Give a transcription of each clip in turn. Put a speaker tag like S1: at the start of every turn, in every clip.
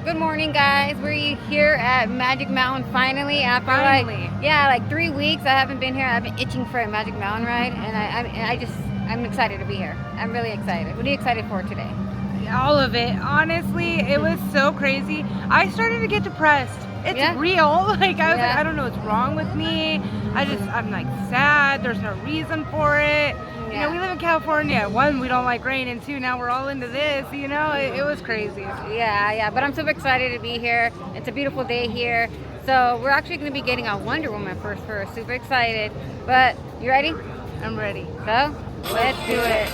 S1: Good morning, guys. We're here at Magic Mountain finally after like 3 weeks. I haven't been here. I've been itching for a Magic Mountain ride, and I'm excited to be here. I'm really excited. What are you excited for today?
S2: All of it. Honestly, it was so crazy. I started to get depressed. It's real. Like I was like, I don't know what's wrong with me. I'm like sad. There's no reason for it. You know, we live in California. One, we don't like rain, and two, now we're all into this. You know, it was crazy.
S1: Yeah. But I'm super excited to be here. It's a beautiful day here. So we're actually going to be getting on Wonder Woman first. Super excited. But you ready?
S2: I'm ready.
S1: So let's do it.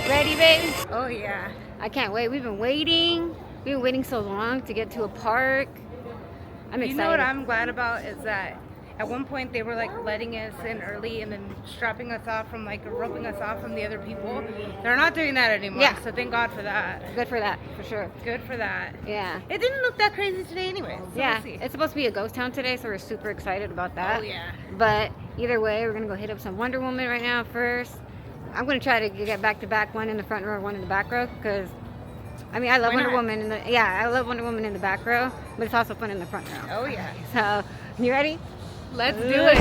S1: Ready, baby?
S2: Oh yeah.
S1: I can't wait. We've been waiting. We've been waiting so long to get to a park. I'm excited.
S2: You know what I'm glad about is that at one point they were like letting us in early and then roping us off from the other people. They're not doing that anymore.
S1: Yeah.
S2: So thank God for that.
S1: Good for that, for sure.
S2: Good for that.
S1: Yeah.
S2: It didn't look that crazy today anyway. So
S1: yeah.
S2: We'll see.
S1: It's supposed to be a ghost town today, so we're super excited about that.
S2: Oh yeah.
S1: But either way, we're gonna go hit up some Wonder Woman right now first. I'm gonna try to get back to back, one in the front row, one in the back row, because I mean I love Wonder Woman I love Wonder Woman in the back row, but it's also fun in the front row.
S2: Oh yeah.
S1: So you ready?
S2: Let's do it.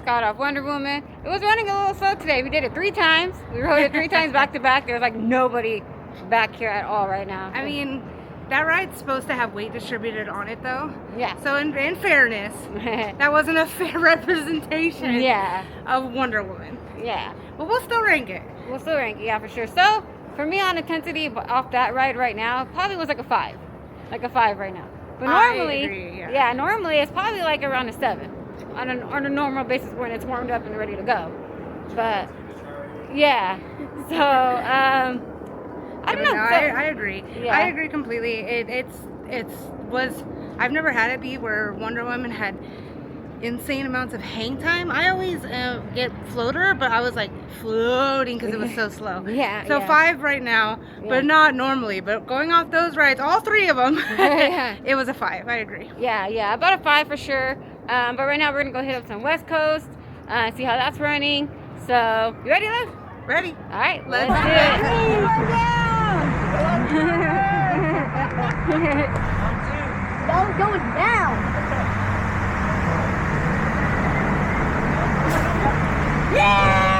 S1: Got off Wonder Woman. It was running a little slow today. We did it 3 times. We rode it 3 times back to back. There was like nobody back here at all right now.
S2: I mean, that ride's supposed to have weight distributed on it though.
S1: Yeah.
S2: So in fairness, that wasn't a fair representation of Wonder Woman.
S1: Yeah.
S2: But we'll still rank it.
S1: Yeah, for sure. So for me on intensity off that ride right now, probably was like a 5. Like a 5 right now. But normally,
S2: I agree,
S1: normally it's probably like around a 7. On a normal basis when it's warmed up and ready to go. But yeah, so I don't know.
S2: I agree.
S1: Yeah.
S2: I agree completely. I've never had it be where Wonder Woman had insane amounts of hang time. I always get floater, but I was like floating because it was so slow. So 5 right now, but not normally. But going off those rides, all 3 of them, it was a 5. I agree.
S1: Yeah, about a 5 for sure. But right now we're gonna go hit up some West Coast, see how that's running. So you ready, Liv?
S2: Ready.
S1: All right, let's do it.
S3: No, going down. Yeah!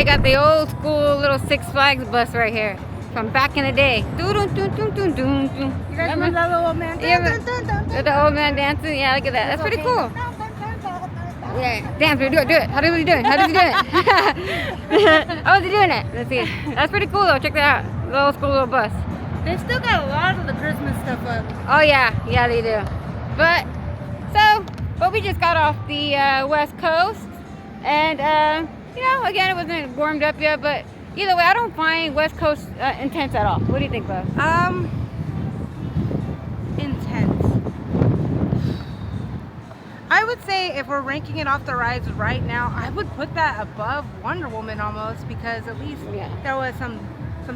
S1: they got the old school little Six Flags bus right here from back in the day.
S2: You guys remember that little old man?
S1: Yeah, the old man dancing. Yeah, look at that. That's pretty cool. Yeah, dance. Do it. How does he do it? How does he do it? How is he doing it? Let's see. That's pretty cool though. Check that out. The old school little bus.
S2: They still got a lot of the Christmas stuff up.
S1: Oh yeah, yeah they do. But we just got off the West Coast, and you know, again, it wasn't warmed up yet, but either way, I don't find West Coast intense at all. What do you think, Bo?
S2: Intense. I would say if we're ranking it off the rides right now, I would put that above Wonder Woman almost, because at least there was some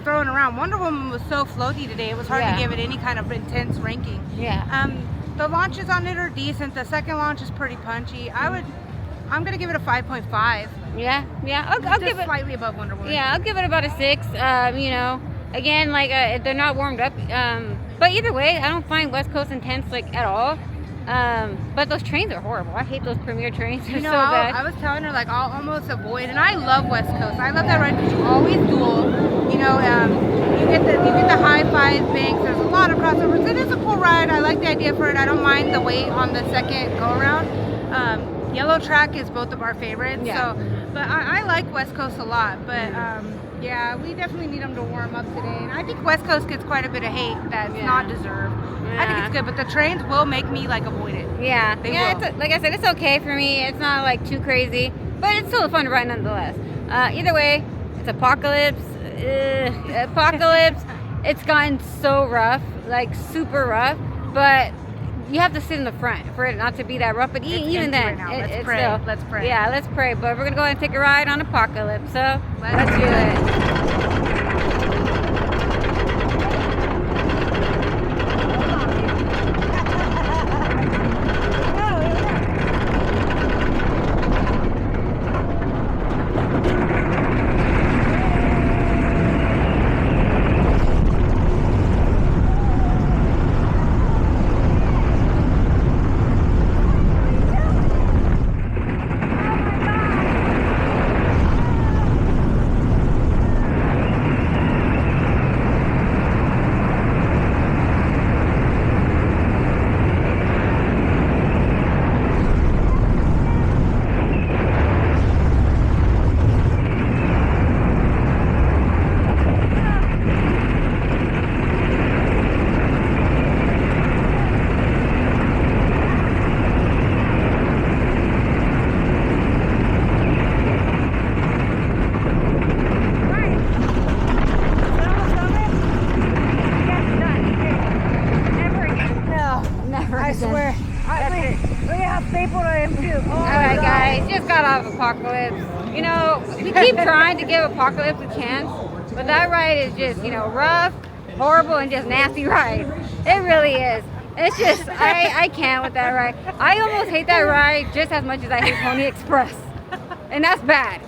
S2: throwing around. Wonder Woman was so floaty today, it was hard to give it any kind of intense ranking.
S1: Yeah.
S2: The launches on it are decent. The second launch is pretty punchy. I'm gonna give it a 5.5.
S1: Yeah. I'll give it
S2: slightly above Wonder Woman.
S1: Yeah, I'll give it about a 6. You know, again, like they're not warmed up. But either way, I don't find West Coast intense like at all. But those trains are horrible. I hate those Premier trains. They're so bad.
S2: I was telling her like I'll almost avoid, and I love West Coast. I love that ride because you always dual. You know, you get the high five banks. There's a lot of crossovers. It is a cool ride. I like the idea for it. I don't mind the wait on the second go around. Yellow Track is both of our favorites.
S1: Yeah.
S2: So, but I like West Coast a lot. But yeah, we definitely need them to warm up today. And I think West Coast gets quite a bit of hate that's not deserved. I think it's good, but the trains will make me like avoid it.
S1: Yeah,
S2: they will.
S1: Like I said, it's okay for me. It's not like too crazy, but it's still a fun ride nonetheless. Either way, it's Apocalypse. Apocalypse. It's gotten so rough, like super rough, but you have to sit in the front for it not to be that rough. But even then,
S2: let's pray. Let's pray.
S1: Yeah, let's pray. But we're gonna go ahead and take a ride on Apocalypse. So let's do it.
S2: I swear. Look at how stapled I am too. Oh,
S1: Alright guys, just got off Apocalypse. You know, we keep trying to give Apocalypse a chance, but that ride is just, you know, rough, horrible, and just nasty ride. It really is. It's just, I can't with that ride. I almost hate that ride just as much as I hate Pony Express. And that's bad.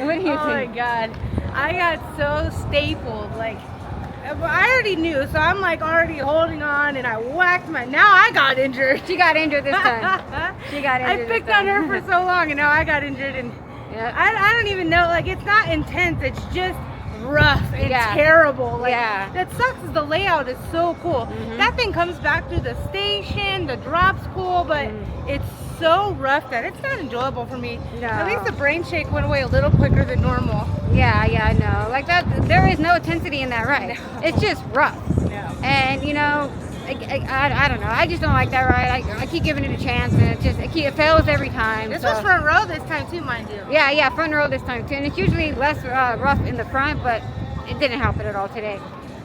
S1: What do you think?
S2: Oh my god. I got so stapled. Like, I already knew, so I'm like already holding on, and I whacked now I got injured.
S1: She got injured this time. She got injured.
S2: I picked on her for so long, and now I got injured, and I don't even know, like, it's not intense, it's just rough and terrible. Like, that sucks is the layout is so cool. That thing comes back through the station, the drop's cool, but it's so rough that it's not enjoyable for me.
S1: No.
S2: At least the brain shake went away a little quicker than normal.
S1: Yeah, I know. Like that, there is no intensity in that ride. No. It's just rough.
S2: No.
S1: And you know, I don't know. I just don't like that ride. I keep giving it a chance, and it fails every time.
S2: This was front row this time too, mind you.
S1: Yeah, front row this time too. And it's usually less rough in the front, but it didn't help it at all today.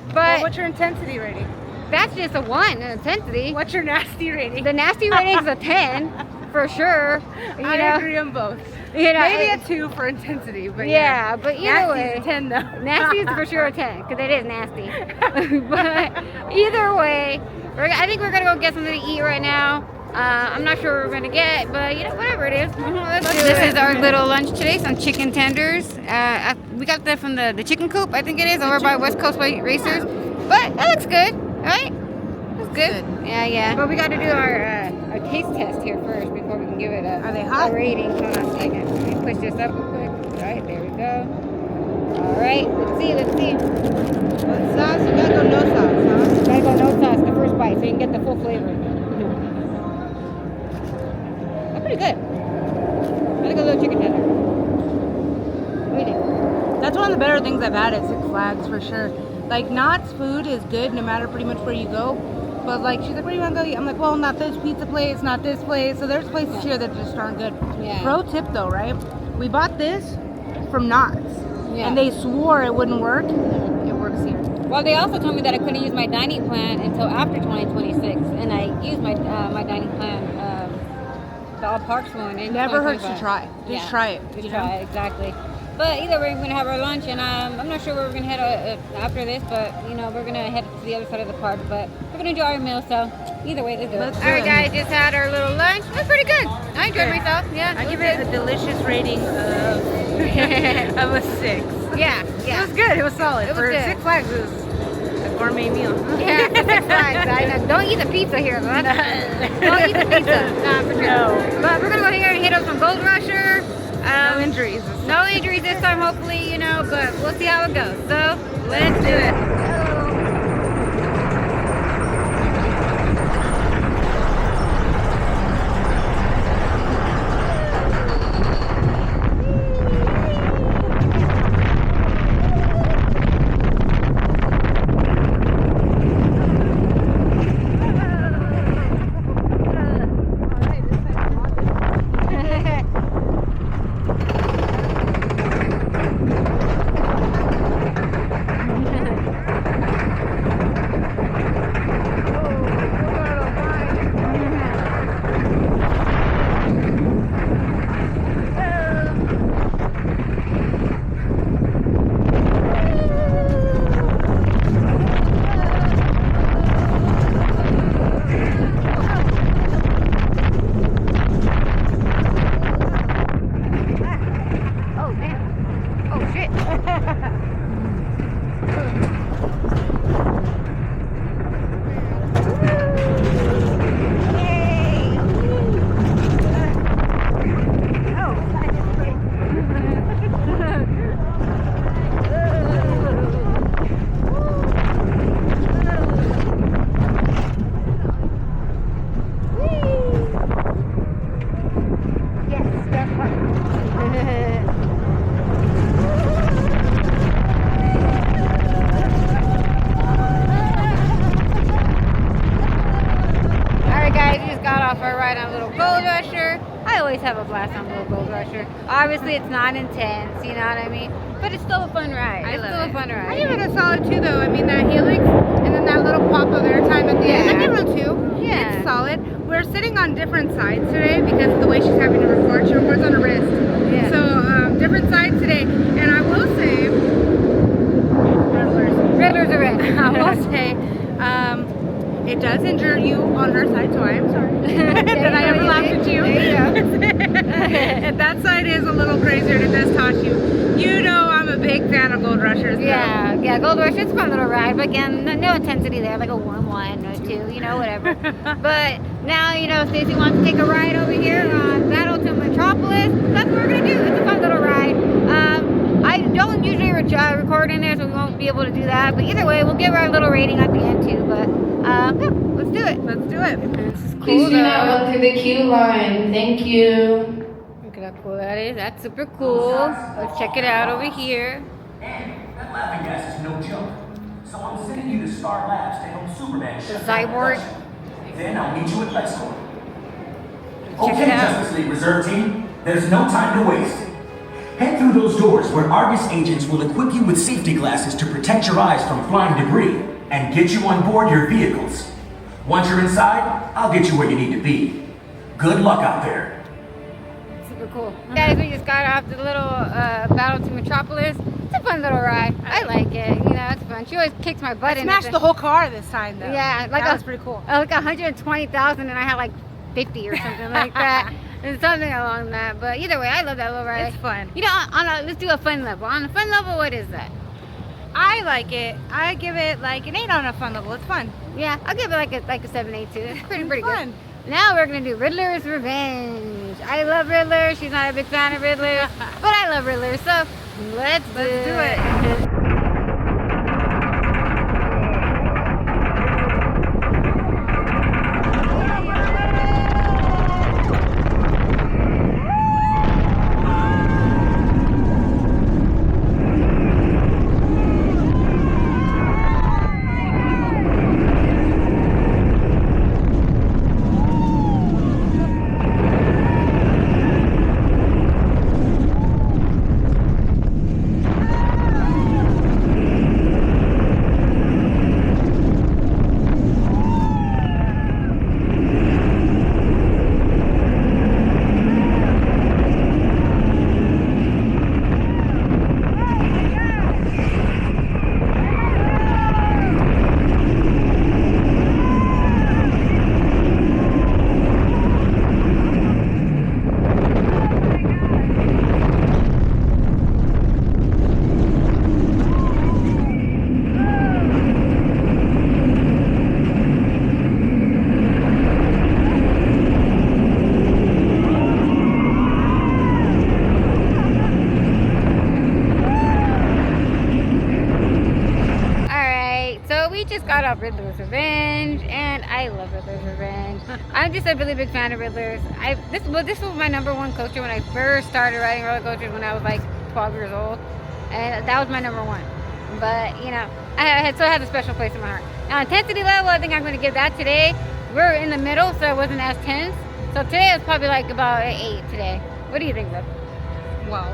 S1: But
S2: well, what's your intensity rating?
S1: That's just a 1 in intensity.
S2: What's your nasty rating?
S1: The nasty rating's a 10 for sure.
S2: I agree on both.
S1: You know,
S2: maybe a 2 for intensity, but
S1: but either way,
S2: nasty's a 10 though.
S1: Nasty is for sure a 10 because it is nasty. But either way, I think we're gonna go get something to eat right now. I'm not sure what we're gonna get, but you know, whatever it is, let's do it. This is our little lunch today. Some chicken tenders. We got that from the chicken coop, I think it is, over by West Coast Racers. But that looks good, right? That's good. Yeah. But we got to do our taste test here first before we can give it
S2: Are they hot?
S1: a rating. Hold on a second. Let me push this up real quick. All right, there we go. Alright, let's see.
S2: What sauce? You gotta go no sauce, huh?
S1: Gotta go no sauce the first bite so you can get the full flavor. That's pretty good. I like a little chicken tender. What do you think?
S2: That's one of the better things I've had at Six Flags for sure. Like, Knott's food is good no matter pretty much where you go. But like, she's like, where do you want to go eat? I'm like, well, not this pizza place, not this place. So there's places here that just aren't good.
S1: Yeah.
S2: Pro tip though, right? We bought this from Knott's.
S1: Yeah.
S2: And they swore it wouldn't work. It works here.
S1: Well, they also told me that I couldn't use my dining plan until after 2026, and I used my my dining plan, the All Parks one. In
S2: Never hurts
S1: 2025.
S2: to try. Just try it.
S1: Just try it, exactly. But either way, we're gonna have our lunch, and I'm not sure where we're gonna head after this, but you know, we're gonna head to the other side of the park. But we're gonna enjoy our meal, so either way, let's do it. All right, guys, just had our little lunch. It was pretty good. I enjoyed myself. Yeah,
S2: I give it a delicious rating of a 6.
S1: Yeah.
S2: It was good. It was solid.
S1: It was
S2: For
S1: good.
S2: Six Flags, it was a gourmet meal.
S1: Yeah, for Six Flags. I know. Don't eat the pizza here, though. Don't eat the pizza. Nah, for sure.
S2: No.
S1: But we're gonna go here and hit up some Gold Rusher.
S2: No injuries.
S1: No injuries this time, hopefully, you know, but we'll see how it goes. So, let's do it. always have a blast on Little Gold Rusher. Obviously, it's not intense, you know what I mean? But it's still a fun ride. It's still a fun ride.
S2: I give it a solid 2 though. I mean, that helix and then that little pop of airtime at the end. I give it a 2.
S1: Yeah.
S2: It's solid. We're sitting on different sides today because of the way she's having to record. She records on her wrist.
S1: Yeah.
S2: So, different sides today. And I will say,
S1: Riddlers are red.
S2: I will say, it does injure you on her side, so I am sorry that I ever laughed at you.
S1: There you go.
S2: And that side is a little crazier and it does toss you. You know I'm a big fan of Gold Rushers.
S1: Yeah, Gold Rush, it's a fun little ride, but again, no intensity there, like a 1-1 or 2, you know, whatever. But now, you know, Stacy wants to take a ride over here on Battle to Metropolis. That's what we're going to do. It's a fun little ride. I don't usually record in there, so we won't be able to do that. But either way, we'll give her a little rating at the end, too. But, yeah, let's do it.
S2: Let's do it.
S1: This is cool.
S4: Please do not run through the queue line. Thank you.
S1: Look at how cool that is. That's super cool. Let's check it out over here.
S5: And that laughing gas is no joke. So I'm sending you to Star Labs to help Superman shut down
S1: Cyborg.
S5: production. Then I'll meet you at LexCorp.
S1: Check
S5: Okay,
S1: it out.
S5: Justice League Reserve Team, there's no time to waste. Head through those doors where Argus agents will equip you with safety glasses to protect your eyes from flying debris and get you on board your vehicles. Once you're inside, I'll get you where you need to be. Good luck out there.
S1: Super cool. Guys, we just got off the little Battle to Metropolis. It's a fun little ride. I like it. You know, it's fun. She always kicks my butt in it.
S2: Smashed the whole car this time though.
S1: Yeah, like
S2: that was pretty cool.
S1: Like 120,000 and I had like 50 or something like that. And something along that. But either way, I love that little ride.
S2: It's fun.
S1: You know, let's do a fun level. On a fun level, what is that?
S2: I like it. I give it like an 8 on a fun level. It's fun.
S1: Yeah, I'll give it like a 7, 8 too. It's pretty
S2: fun.
S1: good. Now we're gonna do Riddler's Revenge. I love Riddler. She's not a big fan of Riddler, but I love Riddler. So Let's do
S2: it.
S1: Got off Riddler's Revenge, and I love Riddler's Revenge. I'm just a really big fan of Riddler's. This was my number one coaster when I first started riding roller coasters when I was like 12 years old, and that was my number one. But you know, I still have a special place in my heart. Now, intensity level, I think I'm going to give that today. We're in the middle, so it wasn't as tense. So today it's probably like about an 8 today. What do you think, Beth?
S2: Well,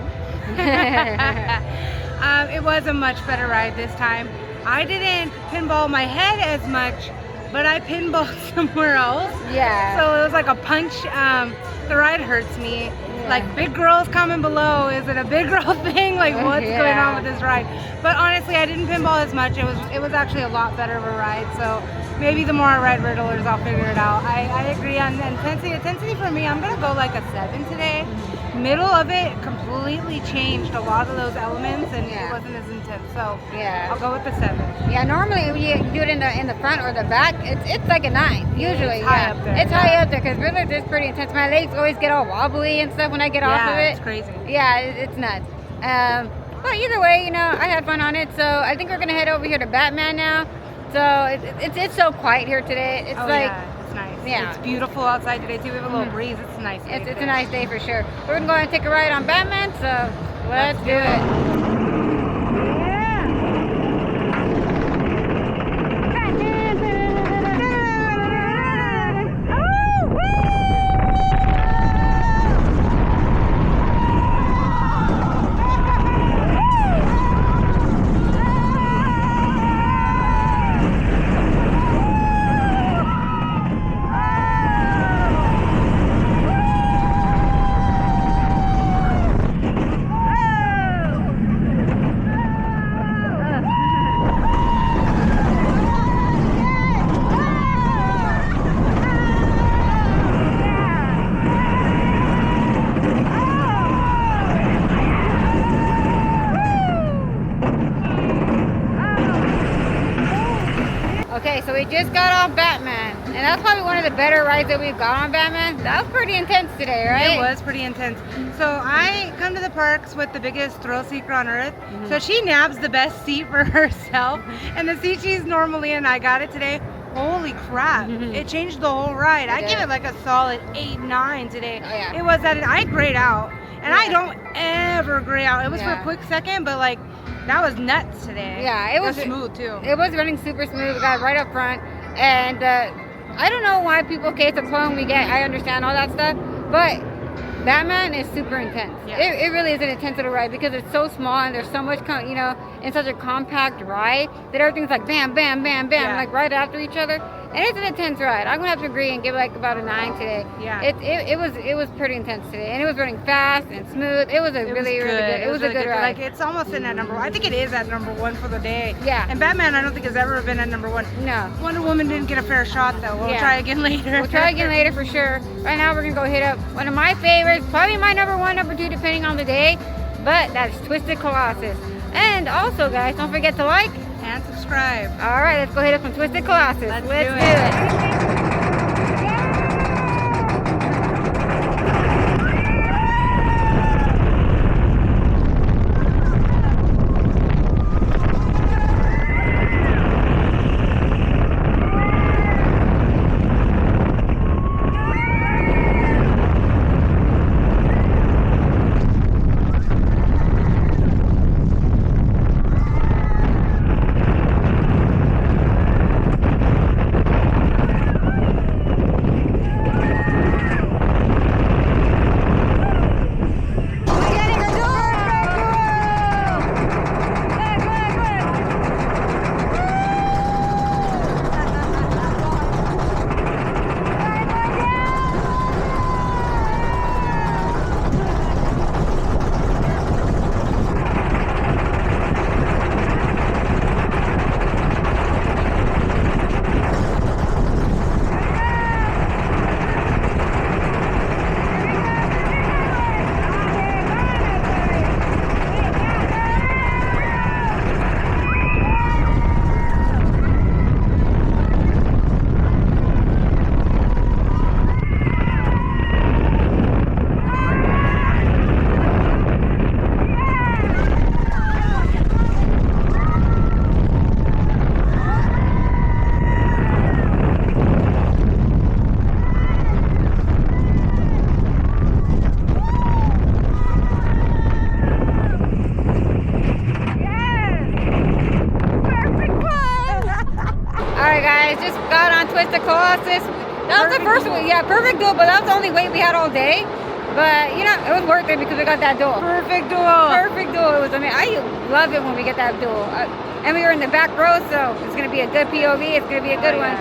S2: it was a much better ride this time. I didn't pinball my head as much, but I pinballed somewhere else.
S1: Yeah.
S2: So it was like a punch. The ride hurts me. Yeah. Like, big girls comment below. Is it a big girl thing? Like, what's going on with this ride? But honestly, I didn't pinball as much. It was actually a lot better of a ride. So maybe the more I ride Riddlers, I'll figure it out. I agree on intensity. Intensity for me, I'm gonna go like a 7 today. Middle of it completely changed a lot of those elements, and it wasn't as intense. So
S1: yeah,
S2: I'll go with the 7.
S1: Yeah, normally when you do it in the front or the back, it's like a 9 usually.
S2: It's high up there.
S1: It's high up there because Riddler's is pretty intense. My legs always get all wobbly and stuff when I get off of it.
S2: It's crazy.
S1: Yeah, it's nuts. But either way, you know, I had fun on it. So I think we're gonna head over here to Batman now. So it's so quiet here today. It's
S2: it's nice.
S1: Yeah.
S2: It's beautiful outside today too. We have a little breeze. It's a nice day.
S1: It's a nice day for sure. We're gonna go and take a ride on Batman. So let's do it. Okay, so we just got off Batman, and that's probably one of the better rides that we've got on Batman. That was pretty intense today, right?
S2: It was pretty intense. So I come to the parks with the biggest thrill seeker on earth. So she nabs the best seat for herself, and the seat she's normally in, I got it today. Holy crap, it changed the whole ride. I give it like a solid 8, 9 today.
S1: Oh, yeah.
S2: It was that I grayed out, and I don't ever gray out. It was for a quick second, but like, that was nuts today.
S1: Yeah, it was
S2: smooth too.
S1: It was running super smooth. We got right up front, and I don't know why people okay, it's a clone we get. I understand all that stuff, but Batman is super intense. Yeah. It really is an intense little ride because it's so small and there's so much, you know, in such a compact ride that everything's like bam, bam, bam, bam, like right after each other. And it's an intense ride. I'm gonna have to agree and give it like about a 9 today.
S2: Yeah.
S1: It was pretty intense today, and it was running fast and smooth. It was really good. It was a good ride.
S2: Like, it's almost in at number 1. I think it is at number 1 for the day.
S1: Yeah.
S2: And Batman, I don't think has ever been at number 1.
S1: No.
S2: Wonder Woman didn't get a fair shot though. We'll try again later.
S1: We'll try again later for sure. Right now we're gonna go hit up one of my favorites, probably my number 1, number 2, depending on the day. But that's Twisted Colossus. And also, guys, don't forget to like
S2: and subscribe.
S1: All right, let's go hit up some Twisted Colossus. Let's do it. Twisted Colossus. That was the first one. Yeah, perfect duel, but that was the only wait we had all day. But, you know, it was worth it because we got that duel.
S2: Perfect duel.
S1: Perfect duel. It was, I mean, I love it when we get that duel. And we were in the back row, so it's going to be a good POV. It's going to be a good one.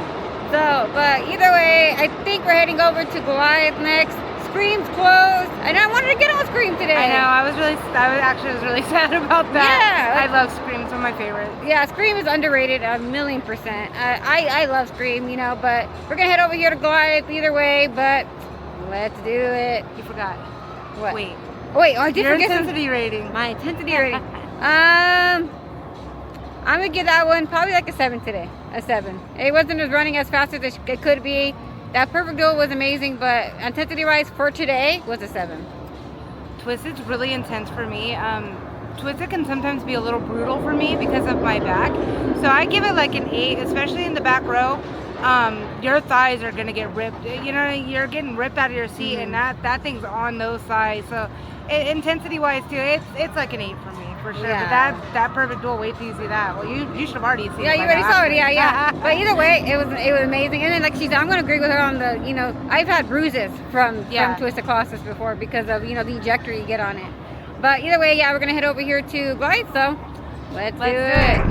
S1: So, but either way, I think we're heading over to Goliath next. Scream's closed. And I wanted to get on Scream today.
S2: I know. I was actually really sad about that.
S1: Yeah.
S2: I love Scream. It's one of my favorites.
S1: Yeah, Scream is underrated 1,000,000%. I love Scream, you know, but we're going to head over here to Goliath either way, but let's do it.
S2: You forgot.
S1: What?
S2: Wait.
S1: Oh, wait, I did
S2: Your
S1: forget
S2: intensity rating.
S1: my intensity rating. I'm going to give that one probably like a 7 today. A 7. It wasn't as running as fast as it could be. That perfect duel was amazing, but intensity-wise for today was a 7.
S2: Twisted's really intense for me. Twisted can sometimes be a little brutal for me because of my back. So I give it like an 8, especially in the back row. Your thighs are gonna get ripped. You know, you're getting ripped out of your seat, and that thing's on those thighs. So intensity-wise too, it's like an 8 for me for sure.
S1: Yeah.
S2: But that perfect duel, wait till you see that. Well, you should have already seen it.
S1: Yeah, you
S2: by
S1: already
S2: now,
S1: saw it.
S2: actually.
S1: Yeah. But either way, it was amazing. And then like I'm gonna agree with her on the, you know, I've had bruises from Twisted Colossus before because of, you know, the ejector you get on it. But either way, yeah, we're gonna head over here to Goliath. So let's do it.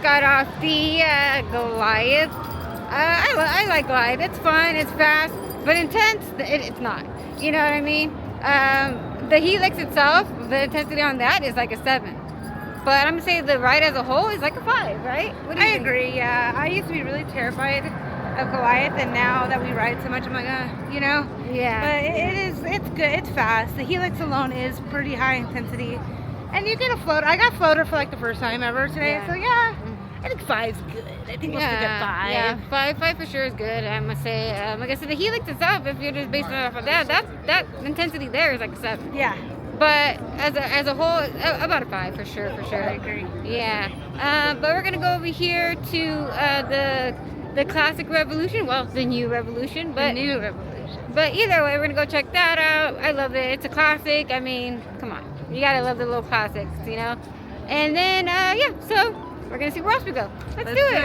S1: Got off the Goliath. I like Goliath. It's fun, it's fast, but intense, it's not. You know what I mean? The Helix itself, the intensity on that is like a 7. But I'm going to say the ride as a whole is like a 5, right? What do you think?
S2: Agree, yeah. I used to be really terrified of Goliath, and now that we ride so much, I'm like, you know?
S1: Yeah.
S2: But it's good, it's fast. The Helix alone is pretty high intensity. And you get a floater. I got floater for like the first time ever today, so yeah. I think 5's good. I think we'll stick at 5.
S1: Yeah, 5 for sure is good. I must say, like I said, the Helix itself, if you're just basing it off of that intensity there is like a 7.
S2: Yeah.
S1: But as a whole, about a 5 for sure.
S2: I agree.
S1: Yeah. But we're gonna go over here to the classic Revolution. Well, the new Revolution, but
S2: new Revolution.
S1: But either way, we're gonna go check that out. I love it. It's a classic. I mean, come on, you gotta love the little classics, you know. And then yeah, so. We're gonna see where else we go. Let's do it.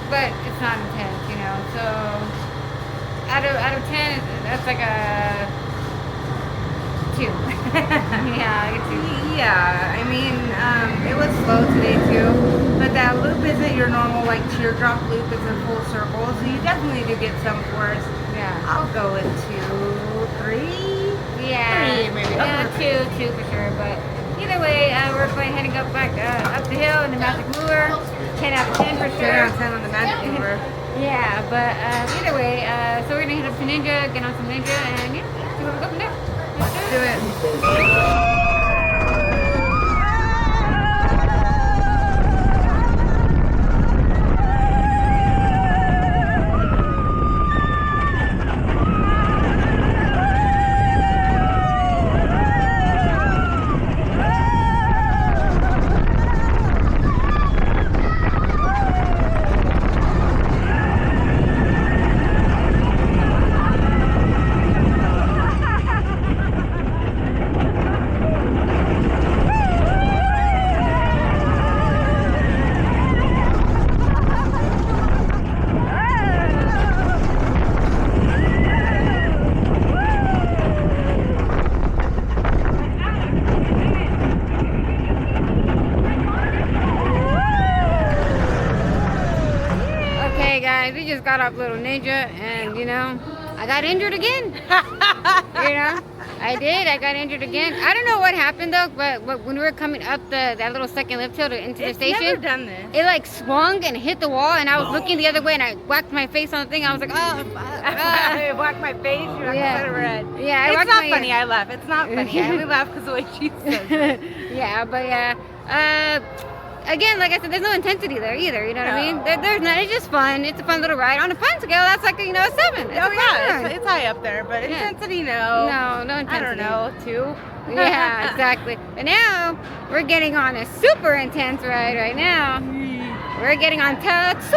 S1: But it's not intense, you know. So out of 10, that's like a 2. Yeah, like a 2.
S2: Yeah, I mean, it was slow today too, but that loop isn't your normal like teardrop loop. It's a full circle, so you definitely do get some force.
S1: Yeah.
S2: I'll go with 2, 3.
S1: Yeah.
S2: 3 maybe.
S1: Yeah, 2 for sure. But either way, we're going heading up back up the hill in the magic mover. 10 out of 10 for
S2: 10
S1: sure.
S2: out of 10 on the magic mover.
S1: Yeah, but either way, so we're gonna hit up to Ninja, get on some Ninja, and yeah, see where we go from there.
S2: Let's do it.
S1: We just got off little Ninja, and you know, I got injured again. You know, I did. I got injured again. I don't know what happened though, but when we were coming up that little second lift hill into the station,
S2: never done this.
S1: It like swung and hit the wall, and I was looking the other way, and I whacked my face on the thing. I was like, oh,
S2: I whacked my face. You're
S1: yeah.
S2: red.
S1: Yeah,
S2: it's not funny. I laugh. It's not funny. I only laugh because the way she says it.
S1: Yeah, but yeah. Again, like I said, there's no intensity there either. You know what I mean? There's not. It's just fun. It's a fun little ride. On a fun scale, that's like a 7. It's
S2: it's high up there, but intensity, no.
S1: No intensity.
S2: I don't know, 2.
S1: Yeah, exactly. But now we're getting on a super intense ride right now. We're getting on Tatsu.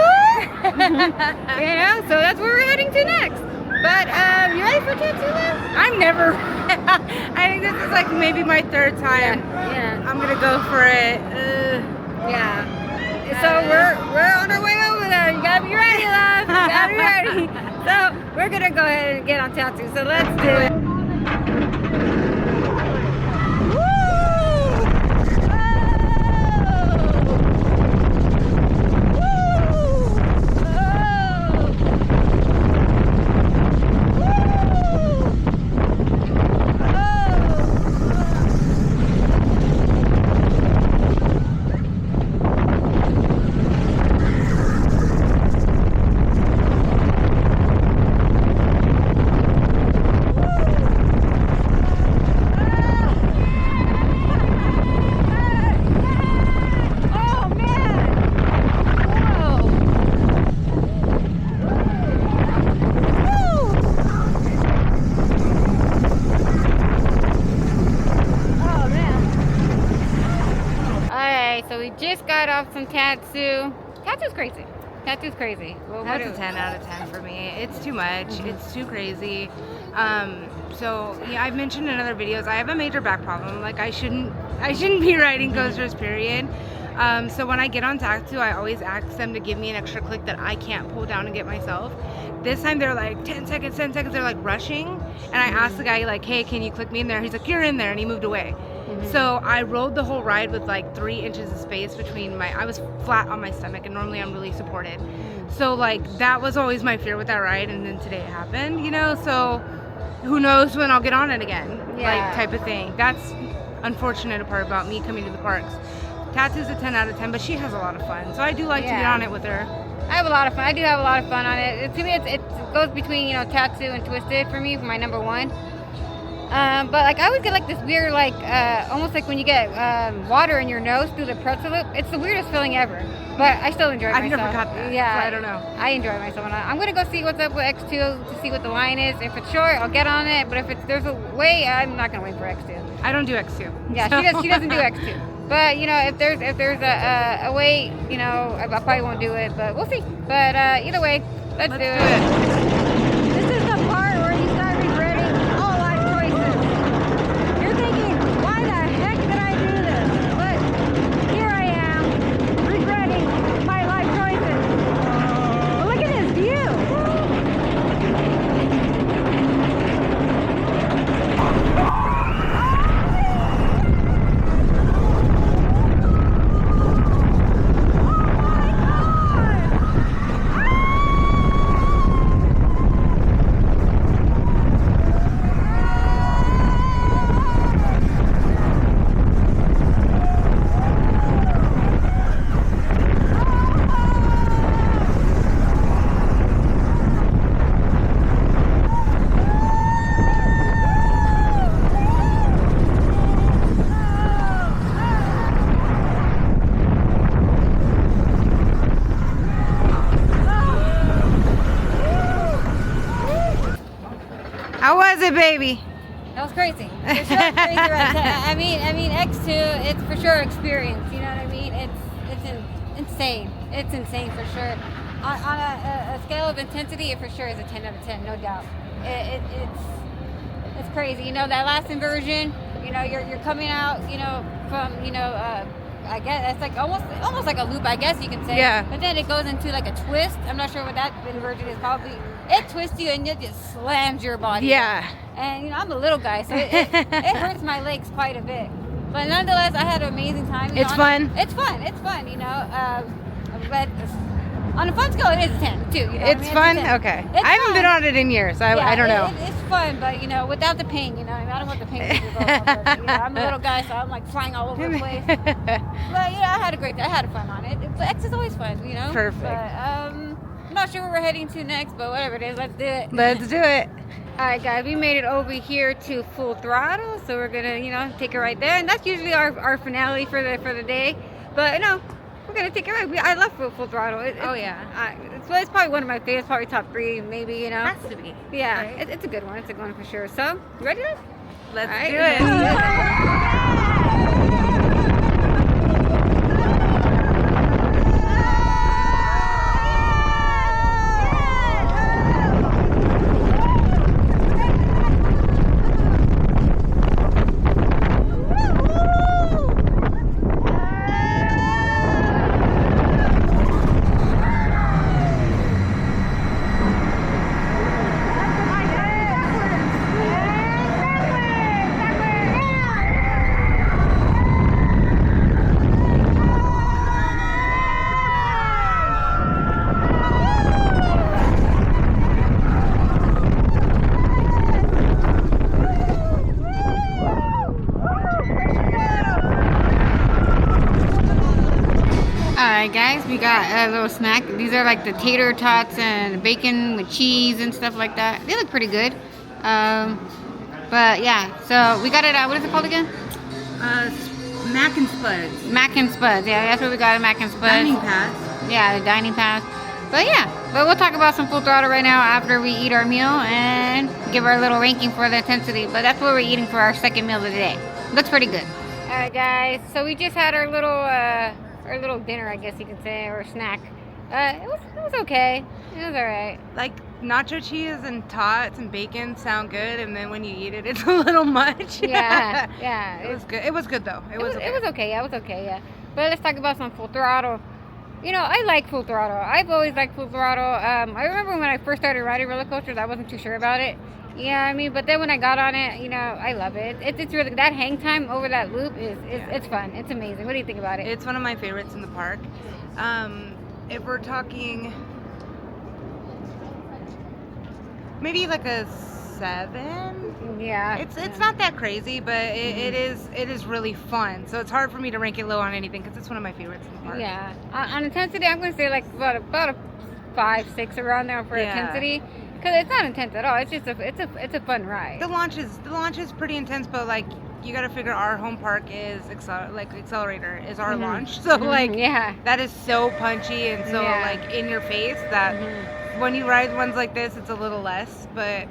S1: You know, so that's where we're heading to next. But you ready for Tatsu, Liv?
S2: I'm never. I think this is like maybe my 3rd time.
S1: Yeah.
S2: I'm gonna go for it.
S1: Yeah. So we're on our way over there. You gotta be ready, love. You gotta be ready. So we're gonna go ahead and get on Tatsu. So let's do it. Just got off some Tatsu. Tatsu's crazy. Tatsu's crazy. Well,
S2: that's a 10 out of 10 for me. It's too much. It's too crazy. So yeah, I've mentioned in other videos I have a major back problem. Like I shouldn't be riding coasters, period. So when I get on Tatsu, I always ask them to give me an extra click that I can't pull down and get myself. This time they're like 10 seconds. They're like rushing, and I asked the guy like, "Hey, can you click me in there?" He's like, "You're in there," and he moved away. So I rode the whole ride with like 3 inches of space between I was flat on my stomach, and normally I'm really supported. So like that was always my fear with that ride, and then today it happened, you know, so who knows when I'll get on it again, like type of thing. That's unfortunate part about me coming to the parks. Tatsu's a 10 out of 10, but she has a lot of fun, so I do like to get on it with her.
S1: I have a lot of fun. I do have a lot of fun on it. To me, it goes between, you know, Tatsu and Twisted for me, for my number 1. But like I always get like this weird, like almost like when you get water in your nose through the pretzel loop. It's the weirdest feeling ever. But I still enjoy myself.
S2: I've never got that.
S1: Yeah,
S2: so I don't know.
S1: I enjoy myself. And I'm gonna go see what's up with X2 to see what the line is. If it's short, I'll get on it. But if there's a way, I'm not gonna wait for X2.
S2: I don't do X2.
S1: Yeah, she doesn't do X2. But you know, if there's a way, you know, I probably won't do it. But we'll see. But either way, let's do it. This is the part where you start regretting all life choices. You're thinking, why the heck did I do this? But here I am, regretting my life choices.
S2: How was it, baby?
S1: That was crazy. For sure, crazy right? I mean, X2, it's for sure experience. You know what I mean? Insane. It's insane for sure. On a scale of intensity, it for sure is a 10 out of 10, no doubt. It's crazy. You know, that last inversion. You know, you're coming out. You know, from I guess it's like almost like a loop, I guess you can say.
S2: Yeah.
S1: But then it goes into like a twist. I'm not sure what that inversion is called. But it twists you and it just slams your body.
S2: Yeah.
S1: And you know, I'm a little guy, so it hurts my legs quite a bit. But nonetheless, I had an amazing time.
S2: It's fun.
S1: It's fun. You know, but on a fun scale, it is a 10 too. You know
S2: It's fun. Okay. I haven't been on it in years. I don't know.
S1: It's fun, but you know, without the pain. You know, I don't want the pain to go over. You know, I'm a little guy, so I'm like flying all over the place. But yeah, I had a great day. I had fun on it. X is always fun. You know.
S2: Perfect.
S1: But, I'm not sure where we're heading to next, but whatever it is, let's do it.
S2: Let's do it.
S1: All right, guys, we made it over here to Full Throttle, so we're gonna, you know, take it right there, and that's usually our finale for the day. But no, we're gonna take it right. I love Full Throttle.
S2: Oh yeah.
S1: It's probably one of my favorites, probably top 3, maybe. You know.
S2: Has to be.
S1: Yeah,
S2: Right?
S1: it's a good one. It's a good one for sure. So, you ready?
S2: Let's
S1: All right,
S2: do
S1: let's
S2: it.
S1: do it. Alright guys, we got a little snack. These are like the tater tots and bacon with cheese and stuff like that. They look pretty good. But yeah, so we got it what is it called again?
S2: Mac and Spuds.
S1: Mac and Spuds. Yeah, that's what we got at Mac and Spuds.
S2: Dining pass.
S1: Yeah, the dining pass. But yeah, we'll talk about some Full Throttle right now after we eat our meal and give our little ranking for the intensity. But that's what we're eating for our second meal of the day. Looks pretty good. Alright guys, so we just had our little dinner, I guess you can say, or snack. It was okay. It was alright.
S2: Like nacho cheese and tots and bacon sound good, and then when you eat it, it's a little much.
S1: Yeah.
S2: It was good. It was good though. It was okay.
S1: It was okay. Yeah, it was okay. Yeah. But let's talk about some Full Throttle. You know, I like Full Throttle. I've always liked Full Throttle. I remember when I first started riding roller coasters, I wasn't too sure about it. Yeah, I mean, but then when I got on it, you know, I love it. It's really, that hang time over that loop it's fun. It's amazing. What do you think about it?
S2: It's one of my favorites in the park. If we're talking, maybe like a 7.
S1: Yeah.
S2: It's not that crazy, but it is really fun. So it's hard for me to rank it low on anything because it's one of my favorites in the park.
S1: Yeah. On intensity, I'm going to say like about a 5, 6 around there for intensity. Because it's not intense at all. It's just it's a fun ride.
S2: The launch is pretty intense, but like you got to figure our home park is Accelerator is our launch, so like that is so punchy and so like in your face that when you ride ones like this, it's a little less, but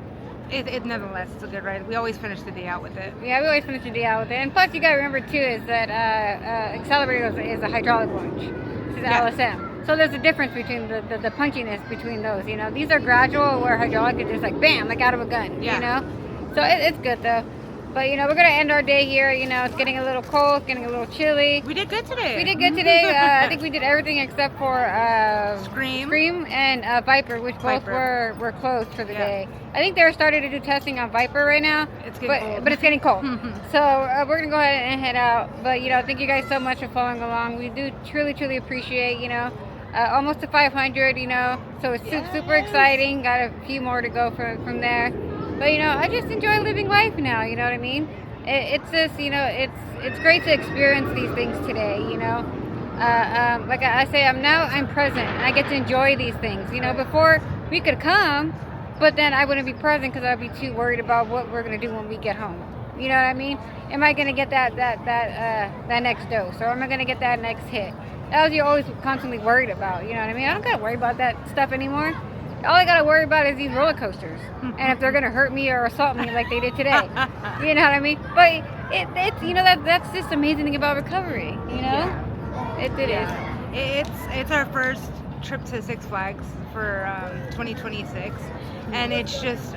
S2: it nonetheless it's a good ride. We always finish the day out with it.
S1: Yeah, we always finish the day out with it, and plus you got to remember too is that Accelerator is a hydraulic launch. This is LSM. So there's a difference between the punchiness between those, you know. These are gradual, where hydraulic is just like bam, like out of a gun, you know. So it's good though. But you know, we're gonna end our day here. You know, it's getting a little cold, it's getting a little chilly.
S2: We did good today.
S1: I think we did everything except for Scream and Viper, which both were closed for the day. I think they're starting to do testing on Viper right now.
S2: It's getting cold.
S1: But it's getting cold. So we're gonna go ahead and head out. But you know, thank you guys so much for following along. We do truly appreciate, you know. Almost to 500, you know, so it's super exciting. Got a few more to go from there, but you know, I just enjoy living life now. You know what I mean? It's just, you know, it's great to experience these things today. You know, like I say, I'm present and I get to enjoy these things. You know, before we could come, but then I wouldn't be present because I'd be too worried about what we're gonna do when we get home. You know what I mean? Am I gonna get that next dose, or am I gonna get that next hit? That was you're always constantly worried about, you know what I mean? I don't gotta worry about that stuff anymore. all I gotta worry about is these roller coasters, and if they're gonna hurt me or assault me like they did today. You know what I mean? But it's you know that's just amazing thing about recovery. You know, it is.
S2: It's our first trip to Six Flags for 2026, and it's just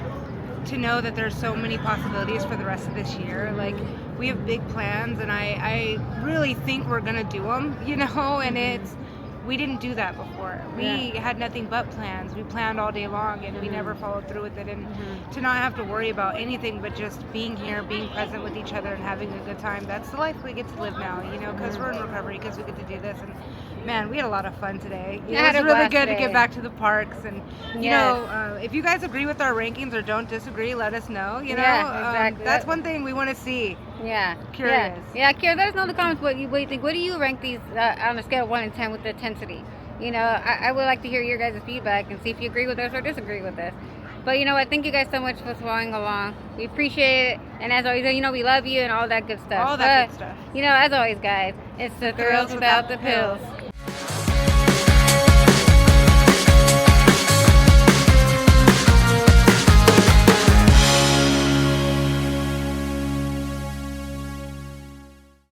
S2: to know that there's so many possibilities for the rest of this year. Like, we have big plans, and I really think we're gonna do them, you know, and we didn't do that before. We had nothing but plans. We planned all day long, and we never followed through with it. And to not have to worry about anything but just being here, being present with each other, and having a good time, that's the life we get to live now, you know, because we're in recovery, because we get to do this. And man, we had a lot of fun today. It was really good to get back to the parks. And, you know, if you guys agree with our rankings or don't disagree, let us know, you know.
S1: Exactly.
S2: That's one thing we want to see.
S1: Yeah.
S2: Curious.
S1: Yeah, Kira, let us know in the comments what you think. What do you rank these on a scale of 1 to 10 with the intensity? You know, I would like to hear your guys' feedback and see if you agree with us or disagree with us. But, you know what, thank you guys so much for following along. We appreciate it. And as always, you know, we love you and all that good stuff.
S2: All that good stuff.
S1: You know, as always, guys, it's the thrills without the pills.